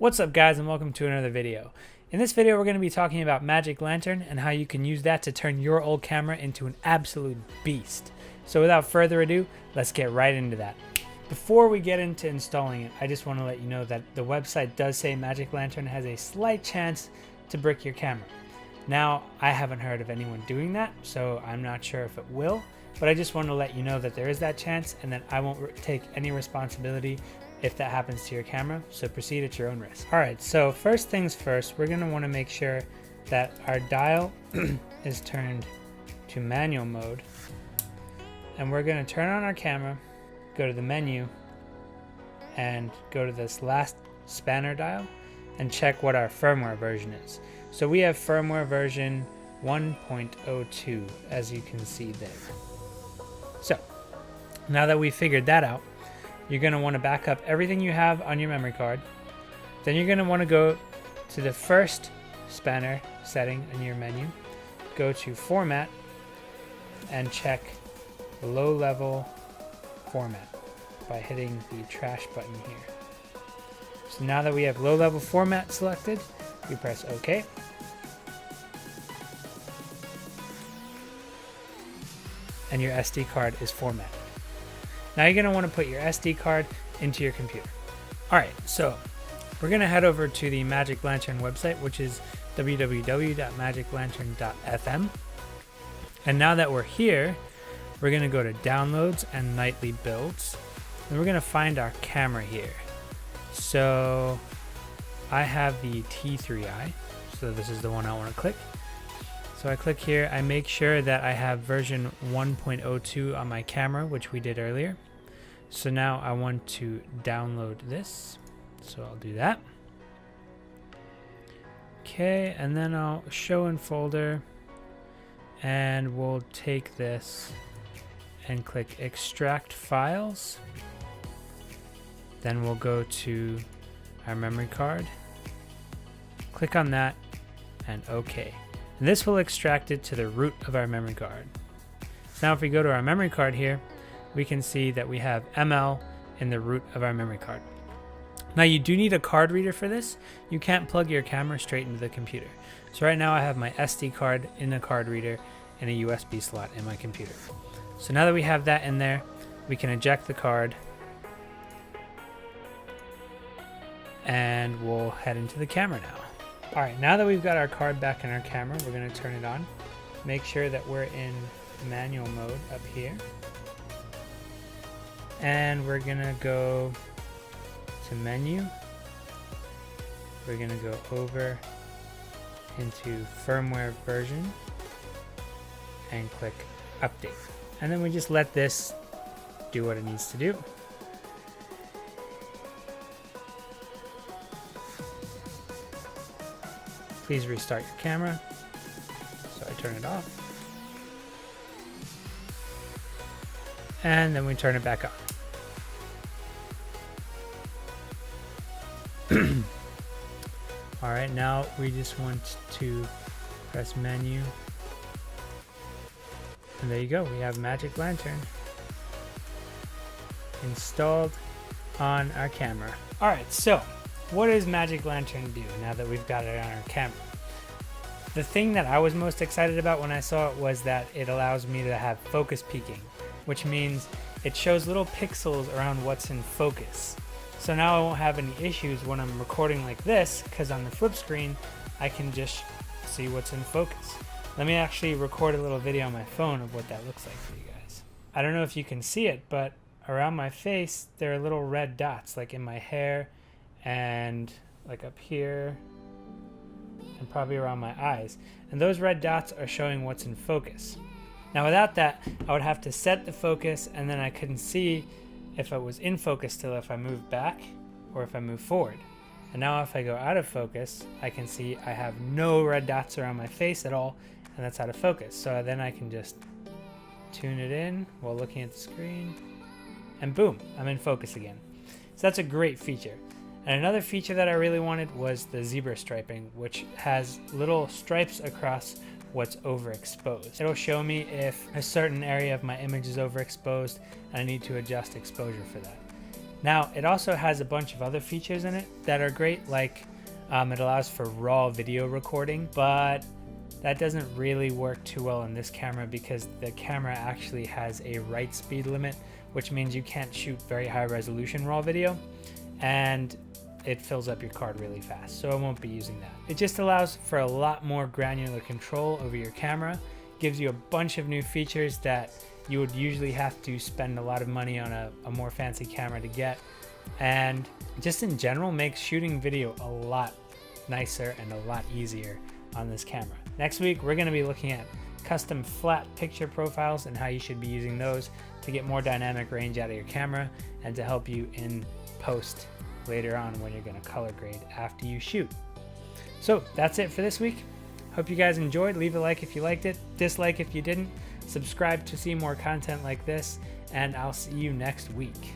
What's up guys, and welcome to another video. In this video we're going to be talking about Magic Lantern and how you can use that to turn your old camera into an absolute beast. So without further ado, let's get right into that. Before we get into installing it, I just want to let you know that the website does say Magic Lantern has a slight chance to brick your camera. Now, I haven't heard of anyone doing that, so I'm not sure if it will, but I just want to let you know that there is that chance and that I won't take any responsibility if that happens to your camera, so proceed at your own risk. Alright, so first things first, we're going to want to make sure that our dial is turned to manual mode, and we're going to turn on our camera, go to the menu, and go to this last spanner dial, and check what our firmware version is. So we have firmware version 1.02, as you can see there. So, now that we figured that out, you're going to want to back up everything you have on your memory card. Then you're going to want to go to the first spanner setting in your menu, go to Format, and check Low Level Format by hitting the trash button here. So now that we have Low Level Format selected, we press OK. And your SD card is formatted. Now you're going to want to put your SD card into your computer. Alright, so we're going to head over to the Magic Lantern website, which is www.magiclantern.fm. And now that we're here, we're going to go to Downloads and Nightly Builds. And we're going to find our camera here. So I have the T3i, so this is the one I want to click. So I click here, I make sure that I have version 1.02 on my camera, which we did earlier. So now I want to download this, so I'll do that. Okay, and then I'll show in folder, and we'll take this and click extract files. Then we'll go to our memory card, click on that, and OK. And this will extract it to the root of our memory card. So now if we go to our memory card here, we can see that we have ML in the root of our memory card. Now you do need a card reader for this. You can't plug your camera straight into the computer. So right now I have my SD card in a card reader and a USB slot in my computer. So now that we have that in there, we can eject the card and we'll head into the camera now. Alright, now that we've got our card back in our camera, we're going to turn it on. Make sure that we're in manual mode up here. And we're going to go to menu. We're going to go over into firmware version and click update. And then we just let this do what it needs to do. Please restart your camera. So I turn it off. And then we turn it back on. Alright, now we just want to press menu. And there you go, we have Magic Lantern installed on our camera. Alright, so what does Magic Lantern do now that we've got it on our camera? The thing that I was most excited about when I saw it was that it allows me to have focus peaking, which means it shows little pixels around what's in focus. So now I won't have any issues when I'm recording like this, because on the flip screen I can just see what's in focus. Let me actually record a little video on my phone of what that looks like for you guys. I don't know if you can see it, but around my face there are little red dots, like in my hair and like up here and probably around my eyes, and those red dots are showing what's in focus. Now without that, I would have to set the focus, and then I couldn't see if it was in focus still if I moved back or if I move forward. And now if I go out of focus, I can see I have no red dots around my face at all, and that's out of focus. So then I can just tune it in while looking at the screen, and boom, I'm in focus again. So that's a great feature. And another feature that I really wanted was the zebra striping, which has little stripes across what's overexposed. It'll show me if a certain area of my image is overexposed and I need to adjust exposure for that. Now, it also has a bunch of other features in it that are great, like it allows for raw video recording, but that doesn't really work too well in this camera because the camera actually has a write speed limit, which means you can't shoot very high resolution raw video, and it fills up your card really fast, so I won't be using that. It just allows for a lot more granular control over your camera, gives you a bunch of new features that you would usually have to spend a lot of money on a more fancy camera to get, and just in general makes shooting video a lot nicer and a lot easier on this camera. Next week, we're going to be looking at custom flat picture profiles and how you should be using those to get more dynamic range out of your camera and to help you in post later on when you're going to color grade after you shoot. So that's it for this week. Hope you guys enjoyed. Leave a like if you liked it, dislike if you didn't, subscribe to see more content like this, and I'll see you next week.